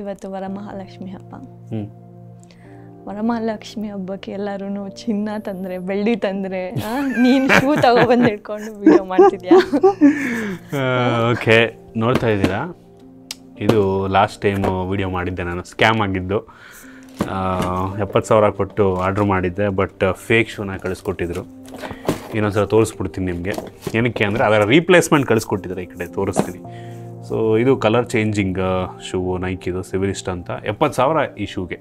ಇವತ್ತು ವರಮಹಾಲಕ್ಷ್ಮಿ ಹಬ್ಬ. ಹ್ಞೂ ವರಮಹಾಲಕ್ಷ್ಮಿ ಹಬ್ಬಕ್ಕೆ ಎಲ್ಲರೂ ಚಿನ್ನ ತಂದರೆ ಬೆಳ್ಳಿ ತಂದರೆ ನೀನು ಶೂ ತಗೊಬಂದು ಹಿಡ್ಕೊಂಡು ವಿಡಿಯೋ ಮಾಡ್ತಿದ್ಯಾ? ಓಕೆ, ನೋಡ್ತಾ ಇದ್ದೀರಾ, ಇದು ಲಾಸ್ಟ್ ಟೈಮು ವಿಡಿಯೋ ಮಾಡಿದ್ದೆ ನಾನು. ಸ್ಕ್ಯಾಮ್ ಆಗಿದ್ದು. 70,000 ಕೊಟ್ಟು ಆರ್ಡ್ರ್ ಮಾಡಿದ್ದೆ, ಬಟ್ ಫೇಕ್ ಶೂನ ಕಳಿಸ್ಕೊಟ್ಟಿದ್ರು. ಇನ್ನೊಂದ್ಸಲ ತೋರಿಸ್ಬಿಡ್ತೀನಿ ನಿಮಗೆ. ಏನಕ್ಕೆ ಅಂದರೆ ಅದರ ರೀಪ್ಲೇಸ್ಮೆಂಟ್ ಕಳಿಸ್ಕೊಟ್ಟಿದ್ದಾರೆ. ಈ ಕಡೆ ತೋರಿಸ್ತೀನಿ. ಸೊ ಇದು ಕಲರ್ ಚೇಂಜಿಂಗ್ ಶೂ, ನೈಕಿದು ಸಿವಿಲಿಸ್ಟ್ ಅಂತ. 70,000 ಈ ಶೂಗೆ.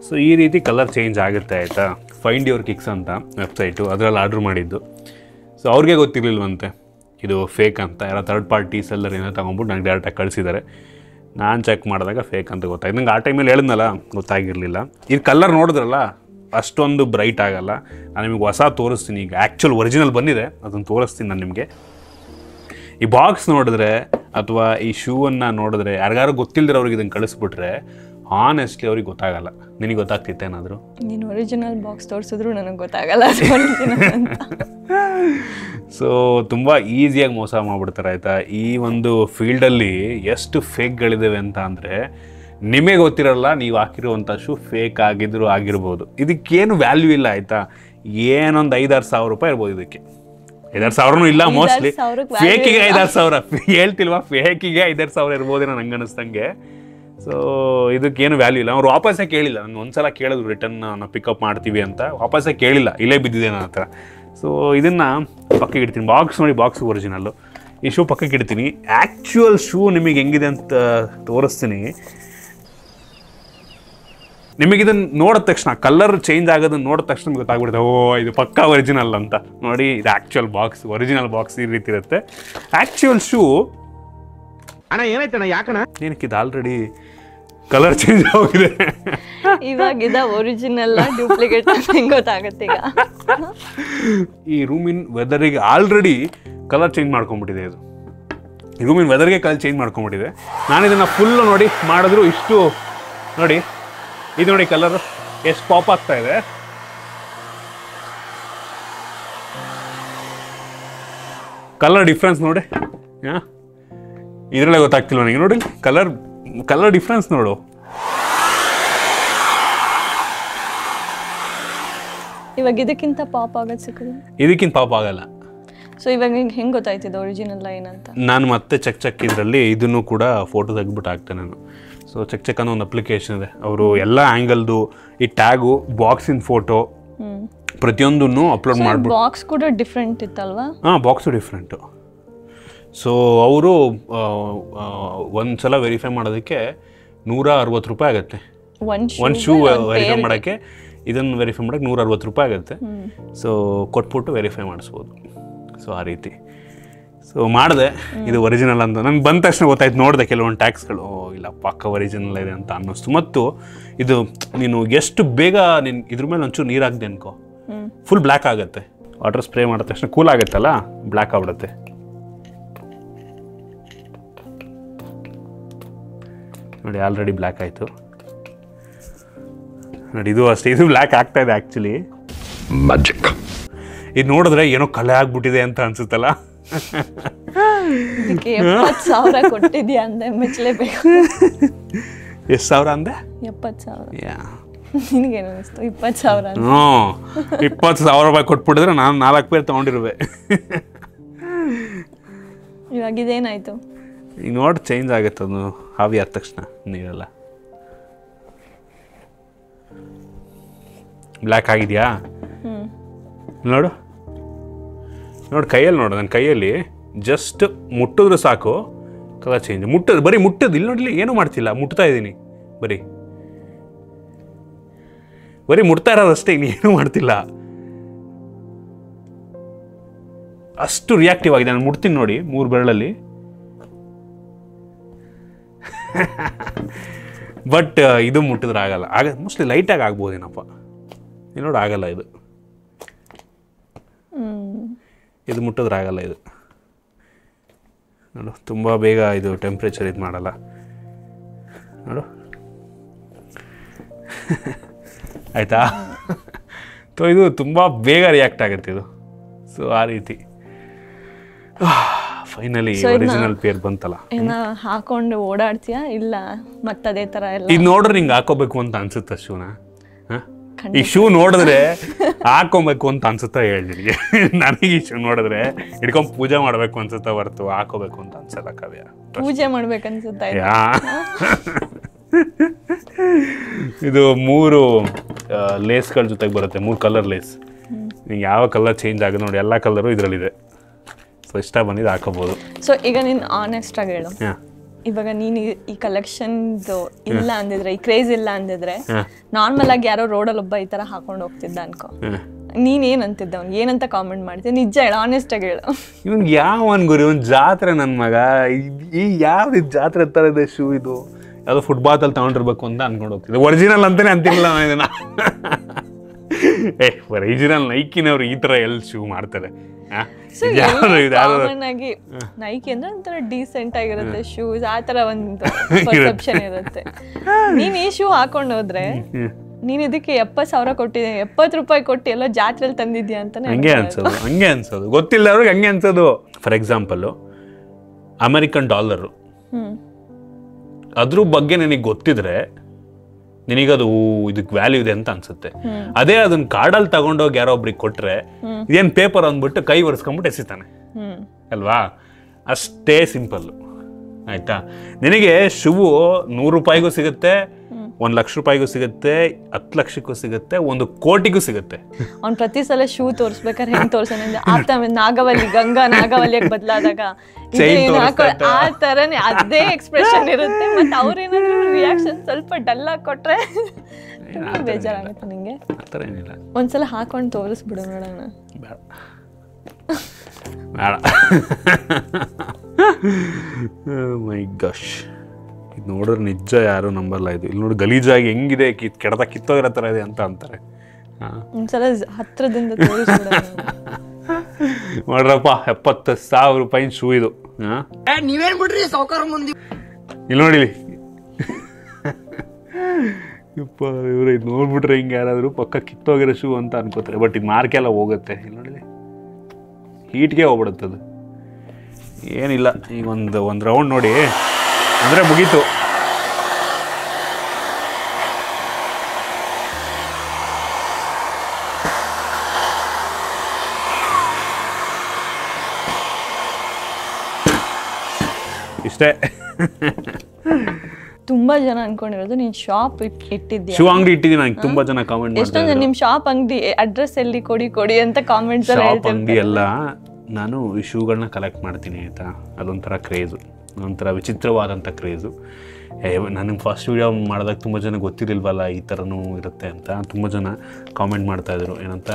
ಸೊ ಈ ರೀತಿ ಕಲರ್ ಚೇಂಜ್ ಆಗುತ್ತೆ, ಆಯಿತಾ. ಫೈಂಡ್ ಯುವರ್ ಕಿಕ್ಸ್ ಅಂತ ವೆಬ್ಸೈಟು, ಅದರಲ್ಲಿ ಆರ್ಡ್ರ್ ಮಾಡಿದ್ದು. ಸೊ ಅವ್ರಿಗೆ ಗೊತ್ತಿರಲಿಲ್ವಂತೆ ಇದು ಫೇಕ್ ಅಂತ. ಯಾರೋ ಥರ್ಡ್ ಪಾರ್ಟಿ ಸೆಲ್ಲರ್ ಏನೋ ತೊಗೊಂಬಿಟ್ಟು ನಂಗೆ ಡೈರೆಕ್ಟಾಗಿ ಕಳಿಸಿದ್ದಾರೆ. ನಾನು ಚೆಕ್ ಮಾಡಿದಾಗ ಫೇಕ್ ಅಂತ ಗೊತ್ತಾಯ್ತು. ನಂಗೆ ಆ ಟೈಮಲ್ಲಿ ಹೇಳಿದ್ನಲ್ಲ, ಗೊತ್ತಾಗಿರಲಿಲ್ಲ. ಇದು ಕಲರ್ ನೋಡಿದ್ರಲ್ಲ, ಅಷ್ಟೊಂದು ಬ್ರೈಟ್ ಆಗಲ್ಲ. ನಾನು ನಿಮಗೆ ಹೊಸ ತೋರಿಸ್ತೀನಿ. ಈಗ ಆ್ಯಕ್ಚುಲ್ ಒರಿಜಿನಲ್ ಬಂದಿದೆ, ಅದನ್ನು ತೋರಿಸ್ತೀನಿ ನಾನು ನಿಮಗೆ. ಈ ಬಾಕ್ಸ್ ನೋಡಿದ್ರೆ ಅಥವಾ ಈ ಶೂವನ್ನು ನೋಡಿದ್ರೆ ಯಾರಿಗಾರು ಗೊತ್ತಿಲ್ಲದಿರೋರಿಗೆ ಇದನ್ನು ಕಳಿಸ್ಬಿಟ್ರೆ ಹಾನೆಸ್ಟ್ಲಿ ಅವ್ರಿಗೆ ಗೊತ್ತಾಗಲ್ಲ. ನಿನಗೆ ಗೊತ್ತಾಗ್ತಿತ್ತೇನಾದರೂ? ನೀನು ಒರಿಜಿನಲ್ ಬಾಕ್ಸ್ ತೋರಿಸಿದ್ರು ನನಗೆ ಗೊತ್ತಾಗಲ್ಲ. ಸೊ ತುಂಬ ಈಸಿಯಾಗಿ ಮೋಸ ಮಾಡಿಬಿಡ್ತಾರೆ, ಆಯಿತಾ. ಈ ಒಂದು ಫೀಲ್ಡಲ್ಲಿ ಎಷ್ಟು ಫೇಕ್ಗಳಿದ್ದಾವೆ ಅಂತ ಅಂದರೆ ನಿಮಗೆ ಗೊತ್ತಿರಲ್ಲ. ನೀವು ಹಾಕಿರುವಂಥ ಶೂ ಫೇಕ್ ಆಗಿರ್ಬೋದು. ಇದಕ್ಕೇನು ವ್ಯಾಲ್ಯೂ ಇಲ್ಲ, ಆಯಿತಾ. ಏನೊಂದು 5-6 ಸಾವಿರ ರೂಪಾಯಿ ಇರ್ಬೋದು ಇದಕ್ಕೆ. 5-6 ಸಾವಿರನೂ ಇಲ್ಲ ಮೋಸ್ಟ್ಲಿ. ಫೇಕಿಗೆ 5-6 ಸಾವಿರ ಹೇಳ್ತಿಲ್ವಾ? ಫೇಕಿಗೆ 5-6 ಸಾವಿರ ಇರ್ಬೋದೇನೋ ನಂಗೆ ಅನ್ನಿಸ್ತಂಗೆ. ಸೊ ಇದಕ್ಕೇನು ವ್ಯಾಲ್ಯೂ ಇಲ್ಲ. ಅವ್ರು ವಾಪಸ್ಸೇ ಕೇಳಿಲ್ಲ. ನಾನು ಒಂದ್ಸಲ ಕೇಳಿದ್ರು ರಿಟರ್ನ್ ನಾವು ಪಿಕಪ್ ಮಾಡ್ತೀವಿ ಅಂತ, ವಾಪಸ್ಸೇ ಕೇಳಿಲ್ಲ. ಇಲ್ಲೇ ಬಿದ್ದಿದೆ ನನ್ನ ಹತ್ರ. ಸೊ ಇದನ್ನು ಪಕ್ಕಕ್ಕೆ ಇಡ್ತೀನಿ. ಬಾಕ್ಸ್ ನೋಡಿ, ಬಾಕ್ಸ್ ಒರಿಜಿನಲ್ಲು. ಈ ಶೂ ಪಕ್ಕಕ್ಕೆ ಇಡ್ತೀನಿ. ಆ್ಯಕ್ಚುಯಲ್ ಶೂ ನಿಮಗೆ ಹೆಂಗಿದೆ ಅಂತ ತೋರಿಸ್ತೀನಿ. ನಿಮಗಿದನ್ನು ನೋಡಿದ ತಕ್ಷಣ, ಕಲರ್ ಚೇಂಜ್ ಆಗೋದನ್ನು ನೋಡಿದ ತಕ್ಷಣ ನಿಮ್ಗೆ ಗೊತ್ತಾಗ್ಬಿಡುತ್ತೆ, ಓ ಇದು ಪಕ್ಕಾ ಒರಿಜಿನಲ್ ಅಂತ. ನೋಡಿ, ಇದು ಆ್ಯಕ್ಚುಯಲ್ ಬಾಕ್ಸ್, ಒರಿಜಿನಲ್ ಬಾಕ್ಸ್ ಈ ರೀತಿ ಇರುತ್ತೆ. ಆ್ಯಕ್ಚುಯಲ್ ಶೂ ಅಣ್ಣ ಏನಾಯ್ತಣ್ಣ, ಯಾಕಣ್ಣ? ಏನಕ್ಕೆ ಇದು ಆಲ್ರೆಡಿ ಕಲರ್ ಚೇಂಜ್ ಆಗಿದೆ. ಇವಾಗ ಒರಿಜಿನಲ್ ಡೂಪ್ಲಿಕೇಟ್ ಹೆಂಗೆ ಗೊತ್ತಾಗುತ್ತೆ ಈಗ? ಈ ರೂಮಿನ ವೆದರಿಗೆ ಆಲ್ರೆಡಿ ಕಲರ್ ಚೇಂಜ್ ಮಾಡ್ಕೊಂಡ್ಬಿಟ್ಟಿದೆ. ಇದು ರೂಮಿನ ವೆದರ್ಗೆ ಕಲರ್ ಚೇಂಜ್ ಮಾಡ್ಕೊಂಡ್ಬಿಟ್ಟಿದೆ. ನಾನು ಇದನ್ನು ಫುಲ್ಲು ನೋಡಿ ಮಾಡಿದ್ರು ಇಷ್ಟು ನೋಡಿ, ಇದು ನೋಡಿ ಕಲರ್ ಎಷ್ಟು ಪಾಪ್ ಆಗ್ತಾ ಇದೆ. ಕಲರ್ ಡಿಫ್ರೆನ್ಸ್ ನೋಡಿ. ಇದರಲ್ಲೇ ಗೊತ್ತಾಗ್ತಿಲ್ವ ನನಗೆ? ನೋಡಿ ಕಲರ್ ಡಿಫ್ರೆನ್ಸ್ ನೋಡು. ಇವಾಗ ಇದಕ್ಕಿಂತ ಪಾಪ್ ಆಗೋದು ಸಿಕ್ಕಿದೆ, ಇದಕ್ಕಿಂತ ಪಾಪ್ ಆಗಲ್ಲ. ಸೊ ಇವಾಗ ಹೆಂಗೆ ಗೊತ್ತಾಯ್ತಿದೆ ಒರಿಜಿನಲ್ ಏನಂತ? ನಾನು ಮತ್ತೆ ಚೆಕ್ ಇದರಲ್ಲಿ ಇದನ್ನು ಕೂಡ ಫೋಟೋ ತೆಗೆದ್ಬಿಟ್ಟು ಹಾಕ್ತೇನೆ ನಾನು. ಸೊ ಚೆಕ್ ಅನ್ನೋ ಒಂದು ಅಪ್ಲಿಕೇಶನ್ ಇದೆ. ಅವರು ಎಲ್ಲ ಆ್ಯಂಗಲ್ದು ಈ ಟ್ಯಾಗು, ಬಾಕ್ಸಿನ ಫೋಟೋ ಪ್ರತಿಯೊಂದನ್ನು ಅಪ್ಲೋಡ್ ಮಾಡ್ಬಿಟ್ಟು. ಬಾಕ್ಸ್ ಕೂಡ ಡಿಫ್ರೆಂಟ್ ಇತ್ತಲ್ವಾ? ಹಾಂ, ಬಾಕ್ಸು ಡಿಫ್ರೆಂಟು. ಸೊ ಅವರು ಒಂದ್ಸಲ ವೆರಿಫೈ ಮಾಡೋದಕ್ಕೆ 160 ರೂಪಾಯಿ ಆಗುತ್ತೆ. ಒಂದು ಶೂ ವೆರಿಫೈ ಮಾಡೋಕ್ಕೆ, ಇದನ್ನು ವೆರಿಫೈ ಮಾಡೋಕ್ಕೆ 160 ರೂಪಾಯಿ ಆಗುತ್ತೆ. ಸೊ ಕೊಟ್ಬಿಟ್ಟು ವೆರಿಫೈ ಮಾಡಿಸ್ಬೋದು. ಸೊ ಆ ರೀತಿ ಸೊ ಮಾಡಿದೆ. ಇದು ಒರಿಜಿನಲ್ ಅಂತ ನನಗೆ ಬಂದ ತಕ್ಷಣ ಗೊತ್ತಾಯ್ತು. ನೋಡಿದೆ ಕೆಲವೊಂದು ಟ್ಯಾಕ್ಸ್ಗಳು, ಇಲ್ಲ ಪಕ್ಕ ಒರಿಜಿನಲ್ ಇದೆ ಅಂತ ಅನ್ನಿಸ್ತು. ಮತ್ತು ಇದು ನೀನು ಎಷ್ಟು ಬೇಗ ನೀನು ಇದ್ರ ಮೇಲೆ ಒಂಚೂರು ನೀರು ಹಾಕ್ದೆ ಅನ್ಕೋ, ಫುಲ್ ಬ್ಲ್ಯಾಕ್ ಆಗುತ್ತೆ. ವಾಟರ್ ಸ್ಪ್ರೇ ಮಾಡಿದ ತಕ್ಷಣ ಕೂಲ್ ಆಗುತ್ತಲ್ಲ, ಬ್ಲ್ಯಾಕ್ ಆಗ್ಬಿಡುತ್ತೆ. ನೋಡಿ, ಆಲ್ರೆಡಿ ಬ್ಲ್ಯಾಕ್ ಆಯಿತು ನೋಡಿ. ಇದು ಅಷ್ಟೇ, ಇದು ಬ್ಲ್ಯಾಕ್ ಆಗ್ತಾ ಇದೆ ಆ್ಯಕ್ಚುಲಿ. ಮ್ಯಾಜಿಕ್. ಇದು ನೋಡಿದ್ರೆ ಏನೋ ಕಲೆ ಆಗ್ಬಿಟ್ಟಿದೆ ಅಂತ ಅನ್ಸುತ್ತಲ್ಲ. 70,000 ಕೊಟ್ಟಿದ್ಯಾ ಅಂದೆ, ಮೆಚ್ಚಲೇಬೇಕು. ಎಷ್ಟು ಸಾವಿರ ಅಂದೆ? 70,000. ನಿನಗೇನು ಅನಿಸ್ತು? 20,000. ಹ್ಞೂ, 20,000 ರೂಪಾಯಿ ಕೊಟ್ಬಿಟ್ಟಿದ್ರೆ ನಾನು 4 ಪೇರ್ ತೊಗೊಂಡಿರುವೆ. ಇವಾಗ ಇದೇನಾಯಿತು? ಈಗ ನೋಡಿ ಚೇಂಜ್ ಆಗುತ್ತೆ. ಅದು ಹಾವಿ ಆದ ತಕ್ಷಣ ನೀರೆಲ್ಲ ಬ್ಲ್ಯಾಕ್ ಆಗಿದೆಯಾ? ನೋಡು ಕೈಯಲ್ಲಿ ನೋಡು. ನನ್ನ ಕೈಯಲ್ಲಿ ಜಸ್ಟ್ ಮುಟ್ಟಿದ್ರು ಸಾಕು ಕಲರ್ ಚೇಂಜ್. ಬರೀ ಮುಟ್ಟದು. ಇಲ್ಲಿ ನೋಡಲಿ, ಏನೂ ಮಾಡ್ತಿಲ್ಲ, ಮುಟ್ತಾ ಇದ್ದೀನಿ. ಬರೀ ಮುಟ್ತಾ ಇರೋದಷ್ಟೇ, ಇನ್ನೇನು ಮಾಡ್ತಿಲ್ಲ. ಅಷ್ಟು ರಿಯಾಕ್ಟಿವ್ ಆಗಿದೆ. ನಾನು ಮುಟ್ತೀನಿ ನೋಡಿ, 3 ಬೆರಳಲ್ಲಿ. ಬಟ್ ಇದು ಮುಟ್ಟಿದ್ರೆ ಆಗಲ್ಲ. ಮೋಸ್ಟ್ಲಿ ಲೈಟಾಗಿ ಆಗ್ಬೋದೇನಪ್ಪ. ಇಲ್ಲಿ ನೋಡಿ, ಆಗಲ್ಲ. ಇದು ಮುಟ್ಟಿದ್ರೆ ಆಗಲ್ಲ. ಇದು ನೋಡು, ತುಂಬ ಬೇಗ ಇದು ಟೆಂಪ್ರೇಚರ್ ಇದು ಮಾಡಲ್ಲ. ನೋಡು, ಆಯಿತಾ? ಸೊ ಇದು ತುಂಬ ಬೇಗ ರಿಯಾಕ್ಟ್ ಆಗುತ್ತೆ ಇದು. ಸೊ ಆ ರೀತಿ ಫೈನಲಿ ಒರಿಜಿನಲ್ ಪೇರ್ ಬಂತಲ್ಲ. ಏನ ಹಾಕೊಂಡು ಓಡಾಡ್ತೀಯಾ ಇಲ್ಲ ಮತ್ತದೇ ಥರ ಎಲ್ಲ? ಇದು ನೋಡ್ರೆ ನಿಂಗೆ ಹಾಕೋಬೇಕು ಅಂತ ಅನ್ಸುತ್ತೆ ಶೂನ? ಈ ಶೂ ನೋಡಿದ್ರೆ ಹಾಕೊಬೇಕು ಅಂತ ಅನ್ಸುತ್ತಾ ಹೇಳಿ ನಿನಗೆ? ನನಗೆ ಈ ಶೂ ನೋಡಿದ್ರೆ ಹಿಡ್ಕೊಂಡು ಪೂಜೆ ಮಾಡಬೇಕು ಅನ್ಸುತ್ತಾ ಹೊರತು ಹಾಕೋಬೇಕು ಅಂತ ಅನ್ಸಲ್ಲ ಕಾವ್ಯ. ಪೂಜೆ ಮಾಡ್ಬೇಕನ್ಸುತ್ತಾ? ಇದು 3 ಲೇಸ್ಗಳ ಜೊತೆಗೆ ಬರುತ್ತೆ, 3 ಕಲರ್ ಲೇಸ್. ನಿಂಗೆ ಯಾವ ಕಲರ್ ಚೇಂಜ್ ಆಗುತ್ತೆ ನೋಡಿ, ಎಲ್ಲ ಕಲರು ಇದರಲ್ಲಿದೆ. ಸೊ ಇಷ್ಟ ಬಂದಿದ್ದು ಹಾಕೋಬೋದು. ಸೊ ಈಗ ನೀನು ಆನೆಸ್ಟ್ ಆಗಿ ಹೇಳು, ಇವಾಗ ನೀನು ಈ ಕಲೆಕ್ಷನ್ದು ಇಲ್ಲ ಅಂದಿದ್ರೆ, ಈ ಕ್ರೇಜ್ ಇಲ್ಲ ಅಂದಿದ್ರೆ, ನಾರ್ಮಲ್ ಆಗಿ ಯಾರೋ ರೋಡಲ್ಲಿ ಒಬ್ಬ ಈ ತರ ಹಾಕೊಂಡು ಹೋಗ್ತಿದ್ದ ಅನ್ಕೋ, ನೀನ್ ಏನ್ ಅಂತಿದ್ದ? ಅವ್ನು ಏನಂತ ಕಾಮೆಂಟ್ ಮಾಡ್ತಿದ್ದೆ? ನಿಜ ಹೇಳು, ಆನೆಸ್ಟ್ ಆಗಿ ಹೇಳು. ಇವ್ನಿಗೆ ಯಾವನ್ ಗುರಿ, ಒಂದು ಜಾತ್ರೆ ನನ್ನ ಮಗ, ಈ ಯಾವ್ದು ಜಾತ್ರೆ ತರ ಇದೆ ಶೂ ಇದು? ಯಾವುದೋ ಫುಟ್ಬಾತಲ್ಲಿ ತಗೊಂಡಿರ್ಬೇಕು ಅಂತ ಅನ್ಕೊಂಡು ಹೋಗ್ತಿದ್ದೆ. ಒರಿಜಿನಲ್ ಅಂತಾನೆ ಅಂತಿಲ್ಲ ನಾನು ಇದನ್ನ. ಒರಿಜಿನಲ್ ನೈಕಿನವ್ರು ಈ ತರ ಎಲ್ಲಿ ಶೂ ಮಾಡ್ತಾರೆ? ಕಾಮನ್ ಆಗಿ ನೈಕಿ ಅಂದ್ರೆ ಒಂಥರ ಡೀಸೆಂಟ್ ಆಗಿರುತ್ತೆ ಶೂಸ್, ಆ ತರ ಒಂದು ಪರ್ಸೆಪ್ಷನ್ ಇರುತ್ತೆ. ನೀನ್ ಈ ಶೂ ಹಾಕೊಂಡು ಹೋದ್ರೆ ನೀನ್ ಇದಕ್ಕೆ 70,000 ಕೊಟ್ಟಿದ್ದೆ, 70 ರೂಪಾಯಿ ಕೊಟ್ಟು ಎಲ್ಲೋ ಜಾತ್ರೆಯಲ್ಲಿ ತಂದಿದ್ಯಾ ಅಂತಾನೆ ಹಂಗೆ ಅನ್ಸೋದು. ಗೊತ್ತಿಲ್ಲದವ್ರಿಗೆ ಹಂಗೆ ಅನ್ಸೋದು. ಫಾರ್ ಎಕ್ಸಾಂಪಲ್ ಅಮೆರಿಕನ್ ಡಾಲರು, ಅದ್ರ ಬಗ್ಗೆ ನನಗೆ ಗೊತ್ತಿದ್ರೆ ನಿನಗದು ಇದಕ್ಕೆ ವ್ಯಾಲ್ಯೂ ಇದೆ ಅಂತ ಅನ್ಸುತ್ತೆ. ಅದೇ ಅದನ್ನ ಕಾರ್ಡಲ್ಲಿ ತಗೊಂಡೋಗಿ ಯಾರೋ ಒಬ್ರಿಗೆ ಕೊಟ್ರೆ ಇದೇನು ಪೇಪರ್ ಅಂದ್ಬಿಟ್ಟು ಕೈ ಒರೆಸ್ಕೊಂಡ್ಬಿಟ್ಟು ಎಸಿತಾನೆ ಅಲ್ವಾ? ಅಷ್ಟೇ ಸಿಂಪಲ್ಲು, ಆಯ್ತಾ? ನಿನಗೆ ಶೂ 100 ರೂಪಾಯಿಗೂ ಸಿಗುತ್ತೆ, 1 ಲಕ್ಷ ರೂಪಾಯಿಗೂ ಸಿಗುತ್ತೆ, 10 ಲಕ್ಷಕ್ಕೂ ಸಿಗುತ್ತೆ, 1 ಕೋಟಿಗೂ ಸಿಗುತ್ತೆ. ಅವ್ನು ಪ್ರತಿ ಸಲ ಶೂ ತೋರಿಸ್ಬೇಕಾದ್ರೆ ಹೆಂಗ್ ತೋರ್ಸೋಣ ಆತ ನಾಗವಲ್ಲಿ, ಗಂಗಾ ನಾಗವಲ್ಲಿಯಾಗಿ ಬದಲಾದಾಗ ಆ ತರನೇ ಅದೇ ಎಕ್ಸ್ಪ್ರೆಷನ್ ಇರುತ್ತೆ. ಮತ್ತೆ ಅವ್ರೇನಾದ್ರು ರಿಯಾಕ್ಷನ್ ಸ್ವಲ್ಪ ಡಲ್ ಆಗಿ ಕೊಟ್ರೆ ಬೇಜಾರಾಗುತ್ತೆ ನಿಂಗೆ. ಆತರ ಏನಿಲ್ಲ, ಒಂದ್ಸಲ ಹಾಕೊಂಡು ತೋರಿಸ್ಬಿಡು ನೋಡೋಣ. ಬೇಡ ಮೈ ಗಶ್, ಇದು ನೋಡಿದ್ರೆ ನಿಜ ಯಾರು ನಂಬಲ್ಲ. ಇದು ಇಲ್ಲಿ ನೋಡಿ ಗಲೀಜಾಗಿ ಹೆಂಗಿದೆ, ಕೆಡದ ಕಿತ್ತೋಗಿರೋ ಥರ ಇದೆ ಅಂತ ಅಂತಾರೆ. ಒಂದ್ಸಲ ಹತ್ರದಿಂದ ತೋರಿಸ್ಬಿಡು ನೋಡ್ರಪ್ಪ, 70,000 ರೂಪಾಯಿ ಶೂ ಇದು. ನೀವೇನ್ ಬಿಡ್ರಿ ಸಾವ್ಕಾರ ಮಂದಿ. ಇಲ್ಲಿ ನೋಡಿ, ಇವ್ರು ಇದು ನೋಡ್ಬಿಟ್ರೆ ಹಿಂಗೆ ಯಾರಾದ್ರು ಪಕ್ಕ ಕಿತ್ತೋಗಿರೋ ಶೂ ಅಂತ ಅನ್ಕೋತಾರೆ. ಬಟ್ ಇದು ಮಾರ್ಕೆಲ್ಲ ಹೋಗುತ್ತೆ. ಇಲ್ಲಿ ನೋಡಿ, ಹೀಟ್ಗೆ ಹೋಗ್ಬಿಡುತ್ತೆ ಅದು. ಏನಿಲ್ಲ, ಈಗ ಒಂದು ರೌಂಡ್ ನೋಡಿ ಅಂದರೆ ಮುಗೀತು. ಇಷ್ಟೇ. ತುಂಬಾ ಜನ ಅನ್ಕೊಂಡಿರೋದು ನೀನ್ ಶಾಪ್ ಇಟ್ಟಿದ್ಯಾ, ಶೂ ಅಂಗಡಿ ಇಟ್ಟಿದ್ದೀನಿ. ನಂಗೆ ತುಂಬಾ ಜನ ಕಾಮೆಂಟ್ ಮಾಡ್ತಾರೆ, ಎಷ್ಟೊಂದು ನಿಮ್ ಶಾಪ್ ಅಂಗಡಿ ಅಡ್ರೆಸ್ ಎಲ್ಲಿ ಕೊಡಿ ಅಂತ ಕಾಮೆಂಟ್ಸ್ ಎಲ್ಲ ಶಾಪ್ ಅಂಗಡಿ ಎಲ್ಲ. ನಾನು ಈ ಶೂಗಳನ್ನ ಕಲೆಕ್ಟ್ ಮಾಡ್ತೀನಿ ಆಯಿತಾ. ಅದೊಂಥರ ಕ್ರೇಜು, ಒಂಥರ ವಿಚಿತ್ರವಾದಂಥ ಕ್ರೇಜು. ನನಗೆ ಫಸ್ಟ್ ವೀಡಿಯೋ ಮಾಡಿದಾಗ ತುಂಬ ಜನ ಗೊತ್ತಿರಲಿಲ್ವಲ್ಲ ಈ ಥರನೂ ಇರುತ್ತೆ ಅಂತ. ತುಂಬ ಜನ ಕಾಮೆಂಟ್ ಮಾಡ್ತಾಯಿದ್ರು, ಏನಂತ,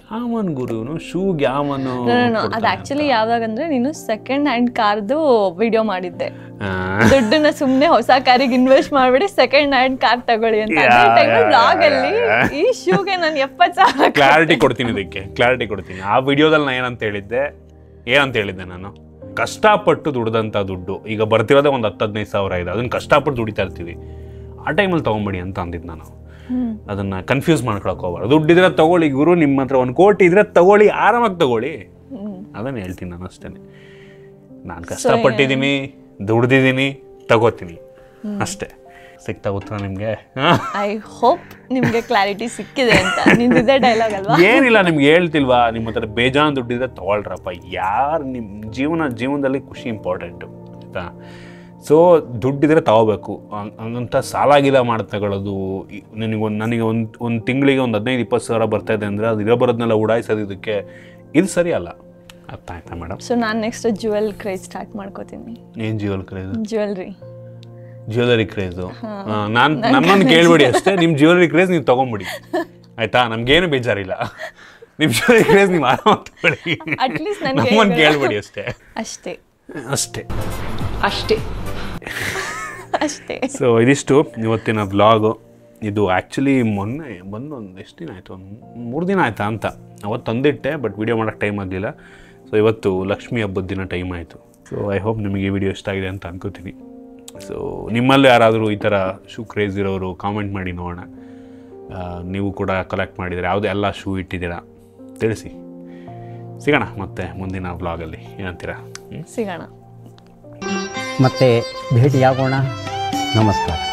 ಯಾವನ್ ಗುರುನು ಶೂಗೆ ಯಾವನು. ಅದು ಆಕ್ಚುಲಿ ಯಾವಾಗಂದ್ರೆ ನೀನು ಸೆಕೆಂಡ್ ಹ್ಯಾಂಡ್ ಕಾರ್ದು ವಿಡಿಯೋ ಮಾಡಿದ್ದೆ, ದುಡ್ಡನ್ನ ಸುಮ್ನೆ ಹೊಸ ಕಾರಿಗೆ ಇನ್ವೆಸ್ಟ್ ಮಾಡ್ಬಿಡಿ ಸೆಕೆಂಡ್ ಹ್ಯಾಂಡ್ ಕಾರ್ ತಗೊಳ್ಳಿ ಅಂತ. ಬ್ಲಾಗ್ ಅಲ್ಲಿ ಈ ಶೂಗೆ ನಾನು 70,000 ಕ್ಲಾರಿಟಿ ಕೊಡ್ತೀನಿ, ಇದಕ್ಕೆ ಕ್ಲಾರಿಟಿ ಕೊಡ್ತೀನಿ. ಆ ವಿಡಿಯೋದಲ್ಲಿ ನಾನು ಏನಂತ ಹೇಳಿದ್ದೆ ನಾನು, ಕಷ್ಟಪಟ್ಟು ದುಡ್ದಂಥ ದುಡ್ಡು ಈಗ ಬರ್ತಿರೋದೇ ಒಂದು 10-15 ಸಾವಿರ ಇದೆ, ಅದನ್ನ ಕಷ್ಟಪಟ್ಟು ದುಡಿತಾ ಇರ್ತೀವಿ. ಆ ಟೈಮಲ್ಲಿ ತೊಗೊಂಬಿಡಿ ಅಂತ ಅಂದಿದ್ದು ನಾನು. ಅದನ್ನ ಕನ್ಫ್ಯೂಸ್ ಮಾಡ್ಕೊಳಕ್ ಹೋಗ್ಬಾರ್ದು. ದುಡ್ಡಿದ್ರೆ ತಗೊಳ್ಳಿ ಗುರು, ನಿಮ್ಮ ಹತ್ರ 1 ಕೋಟಿ ಇದ್ರೆ ತಗೊಳ್ಳಿ, ಆರಾಮಾಗಿ ತಗೊಳ್ಳಿ. ಅದನ್ನ ಹೇಳ್ತೀನಿ ನಾನು ಅಷ್ಟೇ. ನಾನು ಕಷ್ಟಪಟ್ಟಿದ್ದೀನಿ, ದುಡ್ದಿದ್ದೀನಿ, ತಗೋತೀನಿ ಅಷ್ಟೇ. ಸಿಗ್ತಾ ಉತ್ತರ ನಿಮ್ಗೆ? ಐ ಹೋಪ್ ನಿಮ್ಗೆ ಕ್ಲಾರಿಟಿ ಸಿಕ್ಕಿದೆ ಅಂತ. ನಿಂದಿದೆ ಡೈಲಾಗ್ ಅಲ್ವಾ? ಏನಿಲ್ಲ, ನಿಮ್ಗೆ ಹೇಳ್ತಿಲ್ವಾ, ನಿಮ್ಮ ಹತ್ರ ಬೇಜಾನ್ ದುಡ್ಡಿದ್ರೆ ತಗೊಳ್ರಪ್ಪ. ಯಾರು ನಿಮ್ಮ ಜೀವನದಲ್ಲಿ ಖುಷಿ ಇಂಪಾರ್ಟೆಂಟು ಆಯಿತಾ. ಸೊ ದುಡ್ಡಿದ್ರೆ ತಗೋಬೇಕು. ಹಂಗಂತ ಸಾಲಾಗಿಲ್ಲ ಮಾಡಿ ತಗೊಳ್ಳೋದು. ನನಗೆ ಒಂದು ತಿಂಗಳಿಗೆ ಒಂದು 15-20 ಸಾವಿರ ಬರ್ತಾ ಇದೆ ಅಂದರೆ ಅದು ಇರೋ ಬರೋದನ್ನೆಲ್ಲ ಉಡಾಯಿಸೋದು, ಇದು ಸರಿ ಅಲ್ಲ. ಅರ್ಥ ಆಯ್ತಾ ಮೇಡಮ್? ಸೊ ನಾನು ನೆಕ್ಸ್ಟ್ ಜ್ಯುವೆಲ್ ಕ್ರೇಜ್ ಸ್ಟಾರ್ಟ್ ಮಾಡ್ಕೋತೀನಿ. ಏನು ಜ್ಯುವೆಲ್ ಕ್ರೇಜ್? Jewellery craze. ನನ್ನನ್ನು ಕೇಳ್ಬೇಡಿ ಅಷ್ಟೇ. ನಿಮ್ಮ ಜ್ಯುವೆಲ್ಲರಿ ಕ್ರೇಜ್ ನೀವು ತೊಗೊಂಬಿಡಿ ಆಯಿತಾ, ನಮಗೇನು ಬೇಜಾರಿಲ್ಲ. ನಿಮ್ಮ ಜ್ಯುವೆಲ್ಲರಿ ಕ್ರೇಜ್ ನೀವು ಆರಾಮ ತಗೊಳ್ಳಿ, ನಮ್ಮನ್ನು ಕೇಳ್ಬೇಡಿ ಅಷ್ಟೇ. ಸೊ ಇದಿಷ್ಟು ಇವತ್ತಿನ ವ್ಲಾಗು. ಇದು ಆ್ಯಕ್ಚುಲಿ ಮೊನ್ನೆ ಬಂದು ಎಷ್ಟು ದಿನ ಆಯಿತು, ಒಂದು 3 ದಿನ ಆಯಿತಾ ಅಂತ. ಅವತ್ತು ತಂದಿಟ್ಟೆ, ಬಟ್ ವೀಡಿಯೋ ಮಾಡೋಕ್ಕೆ ಟೈಮ್ ಆಗಲಿಲ್ಲ. ಸೊ ಇವತ್ತು ಲಕ್ಷ್ಮೀ ಹಬ್ಬದ ದಿನ ಟೈಮ್ ಆಯಿತು. ಸೊ ಐ ಹೋಪ್ ನಿಮಗೆ ಈ ವಿಡಿಯೋ ಇಷ್ಟ ಆಗಿದೆ ಅಂತ ಅನ್ಕೋತೀನಿ. ಸೊ ನಿಮ್ಮಲ್ಲೂ ಯಾರಾದರೂ ಈ ಥರ ಶೂ ಕ್ರೇಜ್ ಇರೋರು ಕಾಮೆಂಟ್ ಮಾಡಿ ನೋಡೋಣ. ನೀವು ಕೂಡ ಕಲೆಕ್ಟ್ ಮಾಡಿದರೆ ಎಲ್ಲ ಶೂ ಇಟ್ಟಿದ್ದೀರಾ ತಿಳಿಸಿ. ಸಿಗೋಣ ಮತ್ತೆ ಮುಂದಿನ ವ್ಲಾಗಲ್ಲಿ, ಏನಂತೀರಾ? ಸಿಗೋಣ. ಮತ್ತೆ ಭೇಟಿಯಾಗೋಣ. ನಮಸ್ಕಾರ.